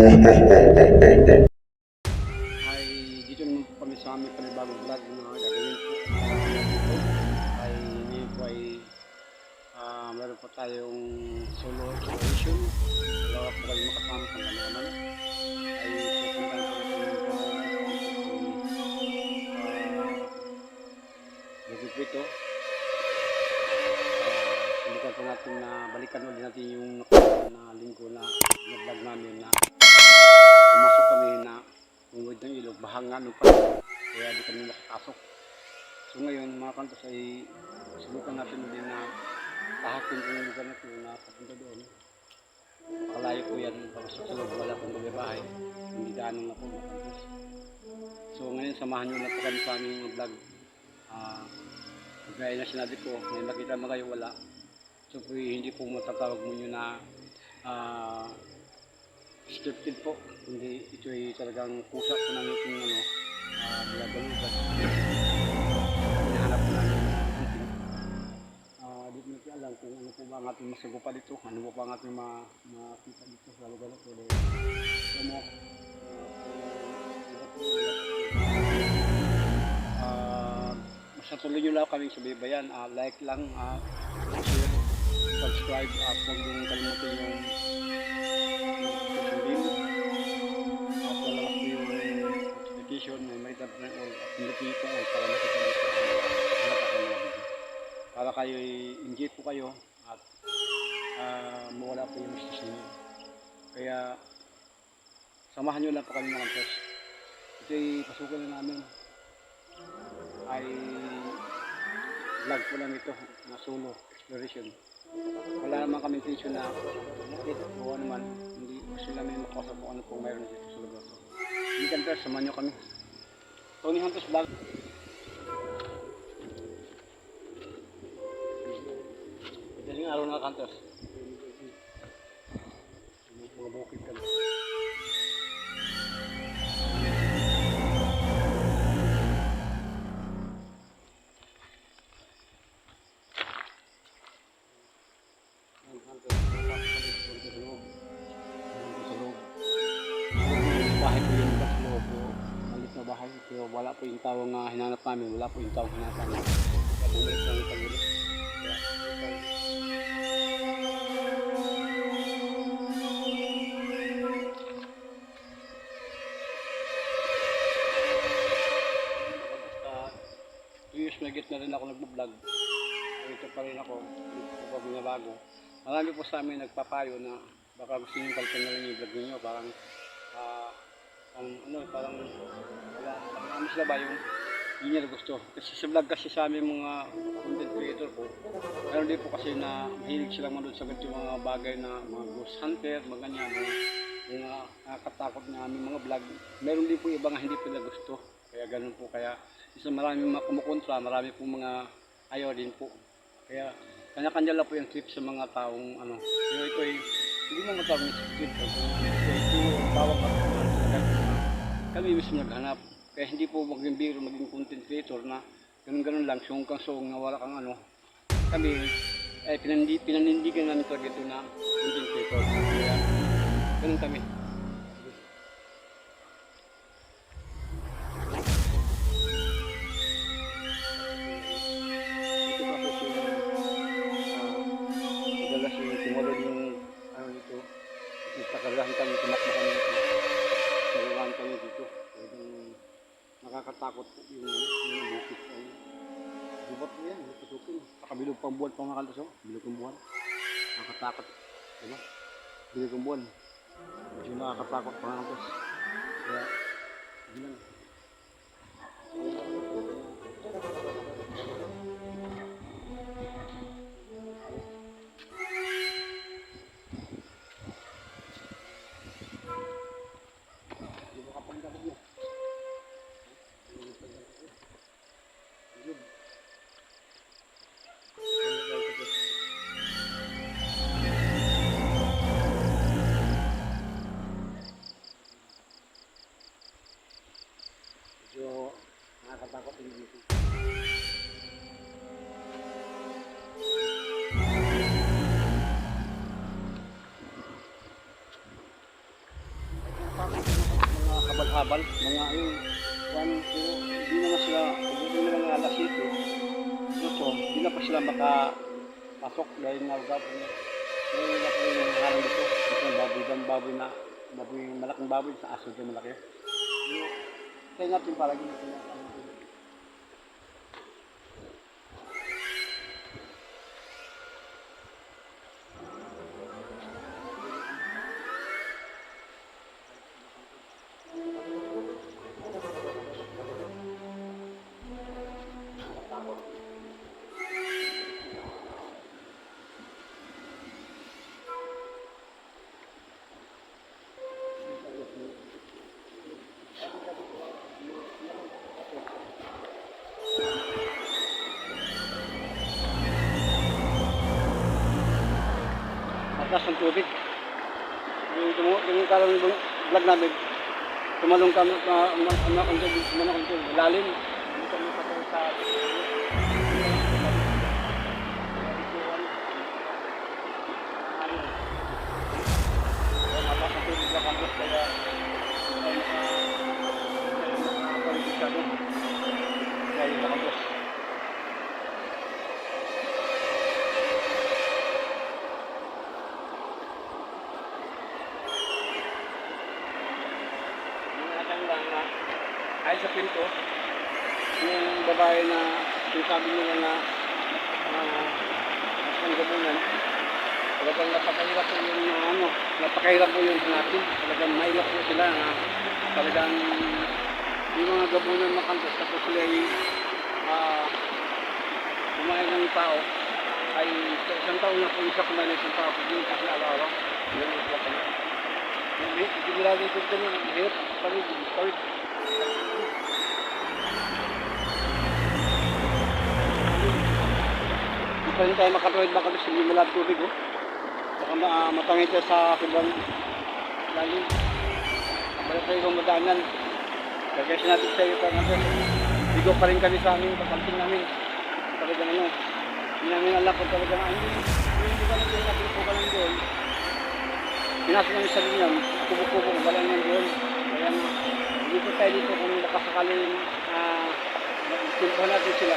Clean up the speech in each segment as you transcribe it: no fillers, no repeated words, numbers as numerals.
Ay dito naman po kami sa aming panibagong vlog na gagawin po. Ay ngayon po ay meron po tayong solo exploration. Dalawa po kayo makasama sa naman. Ay pupuntahan po natin yung Bukid Pito. Subukan po natin na balikan ulit natin yung na linggo na vlog namin na pumasok kami na tungod ng ilog, bahanga nung pa kaya di kami makapasok. So ngayon mga kantos ay subukan natin din na tahakin ko yung lugar natin na papunta doon. Kalayo po yan, papasok sa loob, wala pong bahay, hindi daanan na po mga kantos. So ngayon samahan nyo na po kami sa aming vlog. Gaya na sinabi ko, may makita mo kayo wala. So po hindi po matatawag mo nyo na scripted po, hindi ito ay talagang pusa po namin kung ano vlog-vlog. Hinahanap po namin di ko natin alam kung ano po ba ang ating masagupa dito, ano po ba ang ating makita dito sa lugar na ito. Basta tuloy nyo lang kaming subaybayan, like lang, share, subscribe, at huwag yung kalimutan yung may tap na all at hindi po all para makita nyo po para kayo enjoy po kayo at mawala po yung stress ninyo. Kaya samahan nyo lang po kami mga kantos. Ito ay pasukan na namin ay vlog po lang ito na solo exploration. Wala naman kami intention na makit o naman, hindi gusto namin makasap kung ano po mayroon dito sa lugar. Hindi kantos, samahan nyo kami. Tony Hunter's Vlog. Daling araw na kantos. Mga bukid kami. Bahay po yun sa loob. Malit na bahay. Pero wala po yung tawang hinanap namin. Wala po yung tawang hinanap namin. Kaya bumalik lang yung tagulit. Basta 2 years na na rin ako nag-vlog. Ito pa rin ako. Ito pa binabago. Marami po sa amin nagpapayo na baka gusto nyo balikan na rin yung vlog ninyo. Parang parang wala sila ba yung hindi nila gusto. Kasi sa vlog kasi sa aming mga content creator po, meron din po kasi na mahilig silang manood sa ganito mga bagay na mga ghost hunter, mga ganyan, mga nakakatakot na aming mga vlog. Meron din po iba nga hindi po nila gusto. Kaya ganun po. Kaya isa maraming mga kumukontra, marami po mga ayaw din po. Kaya kanya-kanya lang po yung trip sa mga taong ano. Pero ito ay hindi mo matawag ng trip. Ito bawang kami mismo naghanap. Kaya hindi po maging biro, maging content creator na ganun-ganun lang, sung kang sung na wala kang ano. Kami ay pinanindigan namin talaga ito na content creator. Kaya ganun kami. Ito pa po madalas yung tumulad yung ano dito. Nagtakarahan kami, tumakbo kami dito. Nagtakarahan kami dito. Nakakatakot yung bukit ay gubat mo yan, pasukin. Nakabilog pang buwan pang mga kantos, bilog pang buwan. Nakakatakot, diba? Bilog pang buwan. Medyo nakakatakot pang kantos. Kaya, hindi lang. Hindi mo kapanggabat mo. mga yung hindi naman sila, hindi naman nga alas 7. So, hindi na pa sila makapasok dahil nalagap niya. Ngayon na po yung harang dito. Ito baboy na baboy, malaking baboy sa aso dyan malaki. Kaya natin palagi dito. Mataas ng tubig. Yung kalang vlog namin, tumalong kami, lalim. Hindi kami patay sa mataas ng tubig na kampos kaya kaya yung kampos. Ay sa pinto, yung babae na sinasabi nila na ang gabunan, talagang napakahirap po yung napakahirap po yung natin. Talagang mailap po sila na talagang yung mga gabunan na kantos tapos sila ay kumain ng tao ay isang taon na po siya kumain ng isang tao hindi kasi araw-araw. Yan ang plaka niya. Hindi nila dito kami, mahirap, parid. Hindi pa rin tayo makatuwid baka kasi hindi malab tubig baka matangit siya sa sobrang lalim. Balik tayo kung madaanan. Gagaysin natin sa iyo pang bigo pa rin kami sa amin, pagkanting namin. Talagang hindi namin alam kung talagang hindi ka natin natin po ka lang doon. Pinasok namin sa linyan, kubo-kubo, wala naman doon. Kaya dito tayo dito kung nakasakaling timpuhan natin sila.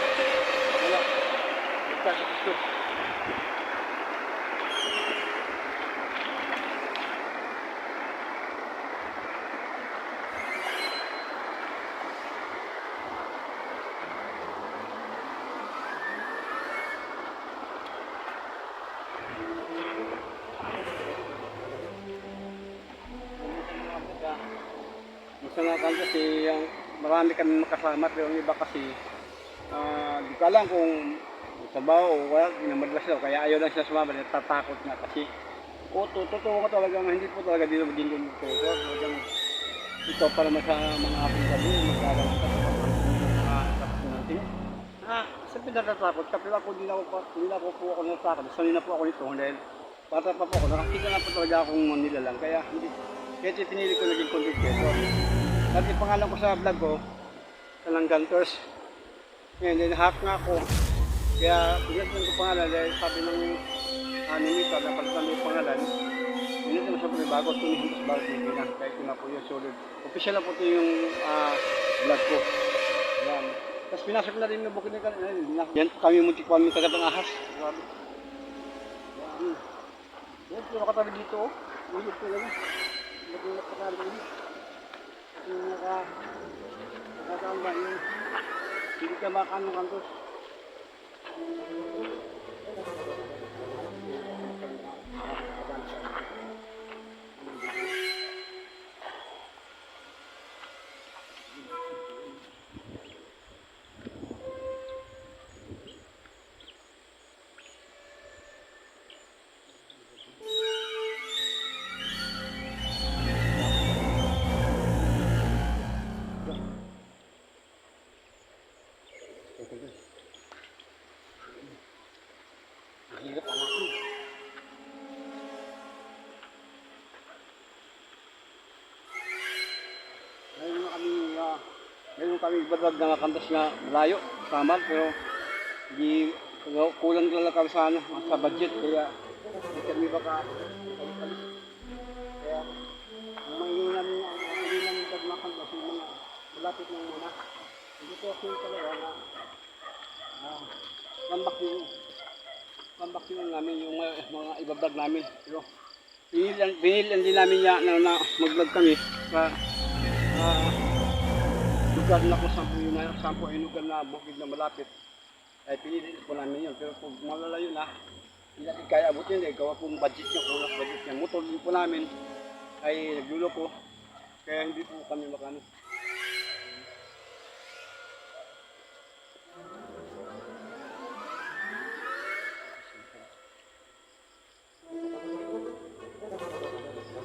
Wala. Ito sa gusto. Isa nga kasi marami kami makasama pero yung iba kasi di ko alam kung trabaho o wala, minamadlas daw kaya ayaw lang sila sumama, natatakot nga kasi totoo ko talaga hindi po talaga dito maging ganito talagang ito para sa mga aking gabi magkakaroon ka sa tapos natin sabi natatakot pero ako hindi na po ako natatakot sanay na po ako nito dahil bata pa po ako nakakita na po talaga akong nilalang kaya hindi kaya pinili ko naging content creator. Dati pangalan ko sa vlog ko, Talangganters. Ngayon, hack nga ako. Kaya pinilitan ko pangalan dahil sabi ng animator na palitan yung pangalan. Pinilitan mo siya po yung bago, tumihintos bago TV na. Kaya ito na po yung solid. Official na po ito yung vlog ko. Yan. Tapos pinasok na rin yung bukid na kanina. Yan po kami muntik po kami tagatang ahas. Grabe. Yan. Yan, pero katabi dito. Ulit ko lang. Magulak ka tayo ulit. Yung nakakamba yun. Hindi ka makano kantos. Hirap anak ko. Ngayon kami ibadag na kantas na malayo, samad, pero hindi kulang talaga kami sa budget, kaya hindi kami baka kaya ang mga namin ang namin dagmakan kasi mga malapit lang muna. Hindi po kasi talaga na comeback yung namin, yung mga ibablog namin. Pero pinilan din namin niya na mag-vlog kami sa lugar na kung saan po ay lugar na bukid na malapit. Ay pinili po namin yun. Pero kung malalayo na, hindi natin kaya abutin eh. Gawa pong budget niya, kulang budget niya. Motor din po namin ay nagluloko. Kaya hindi po kami makano.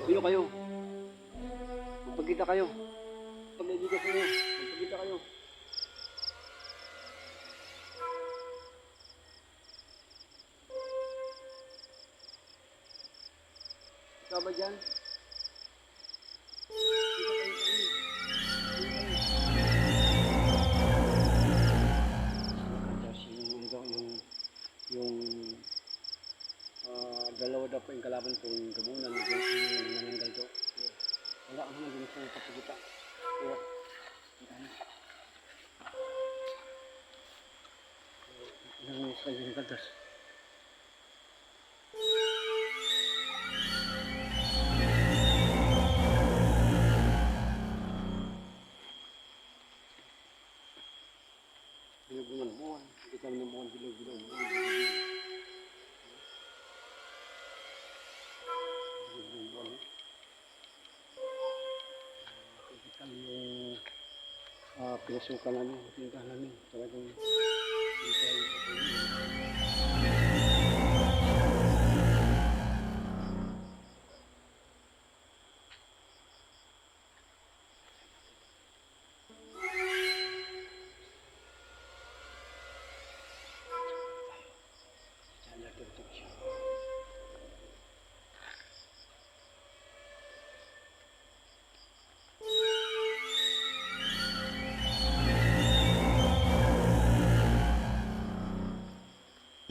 Sino kayo? Magpagkita kayo. Pag-ibigay sa inyo. Magpagkita kayo. Ikaw ba dyan? Yung dalawa daw po yung kalaban po yung gabunan yung nananggal daw. Wala ako naman din po papagita. Kaya, ilang minutes kayo yung kaldas. Bilog naman buwan. Hindi kami ng buwan bilog. Kami yung pinasukan namin, pinuntahan namin. Talagang hindi tayo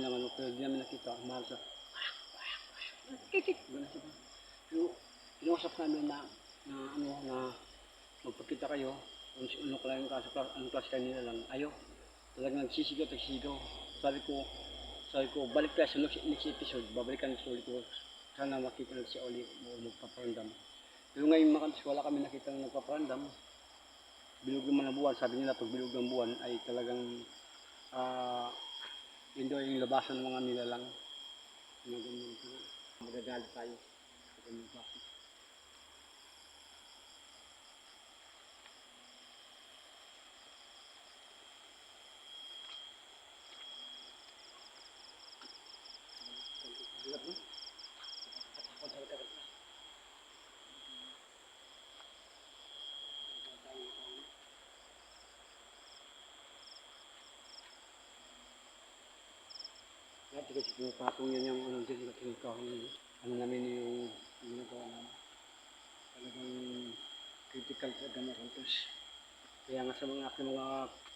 naman pero di namin nakita mahal sa titik gano'n siya ba pero inausap namin na magpakita kayo kung ano ka lang anong klase kanila lang ayaw talagang nagsisigaw sabi ko balik tayo sa next episode babalikan ko ulit ko sana makita na siya ulit magpaparandam pero ngayon wala kami nakita na nagpaparandam bilog naman ang buwan sabi nila pag bilog ng buwan ay talagang yun daw yung labasan ng mga nilalang. Magagalit tayo. Kasi kasi pinapatong yan yung ano din kasi ano namin yung ginagawa namin. Talagang critical sa gama content. Kaya nga sa mga aking mga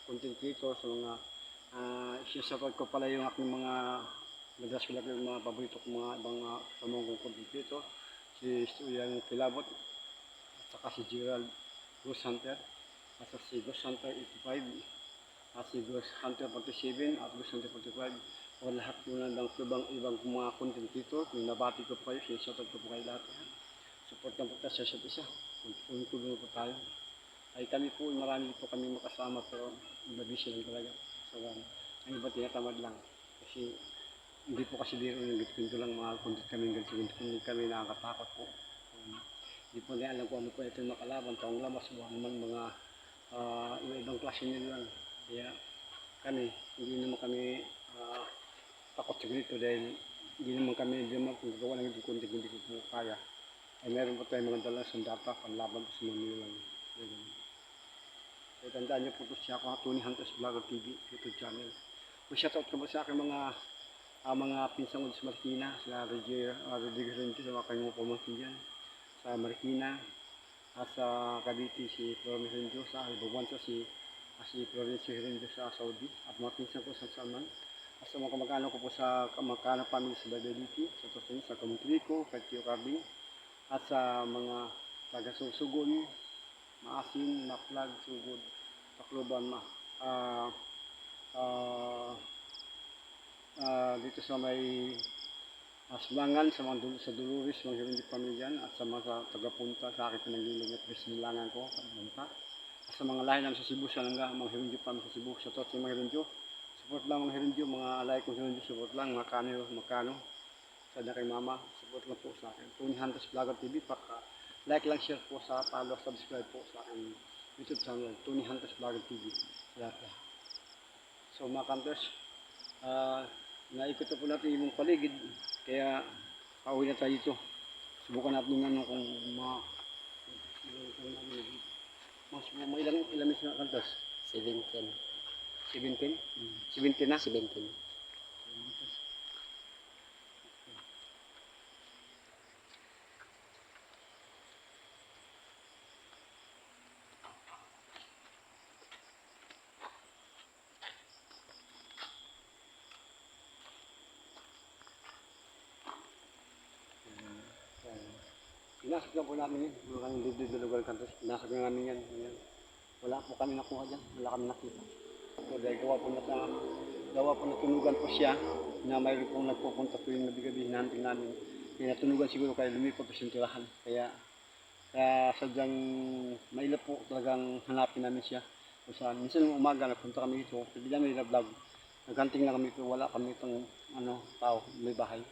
content creator, sa mga isisupport ko pala yung aking mga madalas ko lang yung mga paborito kong mga ibang pamangkong content creator. Si Ian Kilabot, at saka si Gerald Ghost Hunter, at saka si Ghost Hunter 85, at si Ghost Hunter 47, at Ghost Hunter 45, o lahat po ng ibang mga content creator. Yung nabati ko po kayo, sinasupport ko po kayo lahat. Support lang po tayo sa isa't isa. Tulong po tayo. Ay kami po, marami po kami makasama pero mabisi lang talaga. So, ang iba tinatamad lang. Kasi hindi po kasi dito yung ganito lang mga content kami ganito. Hindi kami nakakatakot po. Hindi po na alam ko ano po ito yung makalaban. Taong lamas mo naman mga ibang klase nila lang. Kaya kami, hindi naman kami takot sa ganito dahil hindi naman kung gagawa ng content hindi ko po kaya. Ay meron po tayong mga dalang sandata panlaban sa mga nilang. So, tandaan niyo po siya ako, Tony Hunters Vlogger TV, YouTube channel. Kung shoutout ko po sa aking mga pinsang sa Marikina, sila Rodriguez Renjo, sa mga kanyang pamangkin dyan. Sa Marikina, at sa Cavite si Florence Renjo, sa Albabansa si Florence Renjo sa Saudi, at mga pinsang ko sa Salman. At sa mga kamag-anak ko po sa kamag-anak family sa Badaliti, sa Tosin, sa Kamuntrico, Katio Carbing, at sa mga taga-Susugon, maasin, maplag, sugod, takloban, ah, ah, dito sa may Asbangan, sa mga sa Dolores, mga hindi kami dyan, at sa mga tagapunta sa akin pinanggiling at bisnilangan ko, pumunta. At sa mga lahi namin sa Cebu, sa langga, mga hirindyo kami sa Cebu, sa tot sa mga hirindyo. Support lang mga hirindyo, mga alay kong hirindyo, support lang, makano, sa na kay mama, support lang po sa akin. Tony Hantas Vlogger TV, paka like lang, share po sa follow, subscribe po sa aking YouTube channel, Tony Hantas Vlogger TV. Salamat. So mga kanters, naikot na po natin yung paligid, kaya pauwi na tayo dito. Subukan natin yung ano kung mga ilang minutes na kantas? 17. 17? 17 na? 17. Pinasok na po namin yun. Wala kami dito lugar kantos. Pinasok na namin yan. Ayan. Wala po kami nakuha dyan. Wala kami nakita. So dahil gawa po na tunugan po siya na mayroon pong nagpupunta po yung gabi-gabi hinanting namin. Kaya natunugan siguro kaya lumipat po sa tirahan. Kaya sadyang mailap po talagang hanapin namin siya. Kung saan, minsan ng umaga nagpunta kami dito. Pwede namin nag-vlog. Naghanting na kami dito. Wala kami itong tao, may bahay.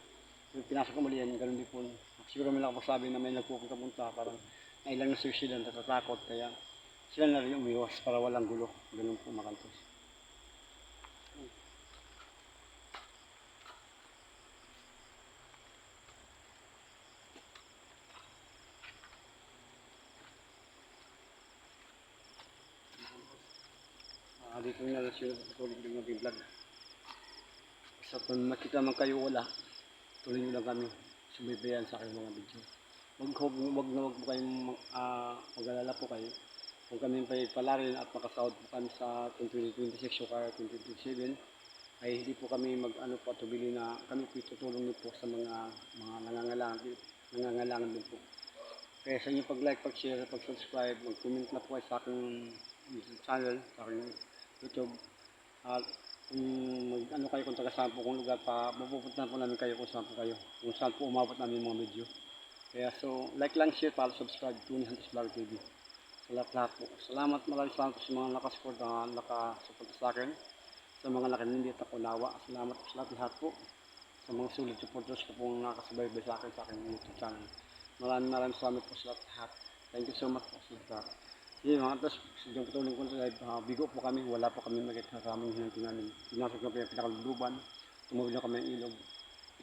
So, pinasok ko muli yan. Ganun din po. Siguro may nakapagsabi na may nagpupunta-punta. Parang nailang na sila natatakot. Kaya sila na rin umiwas para walang gulo. Ganun po makantos. Dito na lang sila tuloy ng mga vlog. Sa kung makita man kayo wala, tuloy nyo lang kami. Subaybayan sa aking mga video. Wag na wag po kayong mag-alala po kayo. Kung kami palarin at makasahod po kami sa 2026 o kaya 2027, ay hindi po kami patubili na kami po tutulong din po sa mga nangangailangan din po. Kaya sa inyo pag-like, pag-share, pag-subscribe, mag-comment na po kayo sa aking YouTube channel, sa aking YouTube. At kung kayo kung taga saan po kung lugar pa, mapupuntahan po namin kayo kung saan po kayo. Kung saan po umabot namin yung mga video. Kaya so, like lang, share, follow, subscribe, Tony Hantas Vlogger TV. Sa lahat po. Salamat, maraming salamat po sa mga nakasupport na nakasupport sa akin. Sa mga nakinindit at unawa. Salamat po sa lahat po. Sa mga sulit supporters ko pong nakasubaybay sa akin YouTube channel. Maraming salamat po sa lahat. Thank you so much po sa lahat. Sige mga tapos, yung patuloy ko sa live, bigo po kami, wala po kami makita sa aming hinantin namin. Pinasok na po yung pinakaluluban, tumawid na kami ng ilog.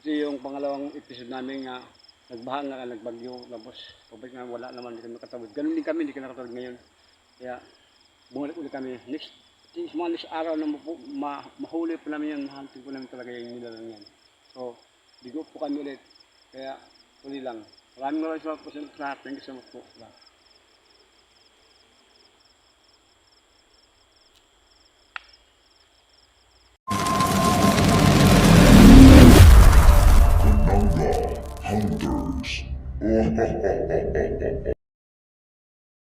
Ito yung pangalawang episode namin nga, nagbaha nga, nagbagyo, tapos pabalik nga, wala naman, hindi kami nakatawid. Ganun din kami, hindi kami nakatawid ngayon. Kaya, bumalik ulit kami. Next araw na mahuli po namin yan, mahantin po namin talaga yung nilalang yan. So, bigo po kami ulit. Kaya, tuloy lang. Maraming salamat po sa lahat. Thank you so much po.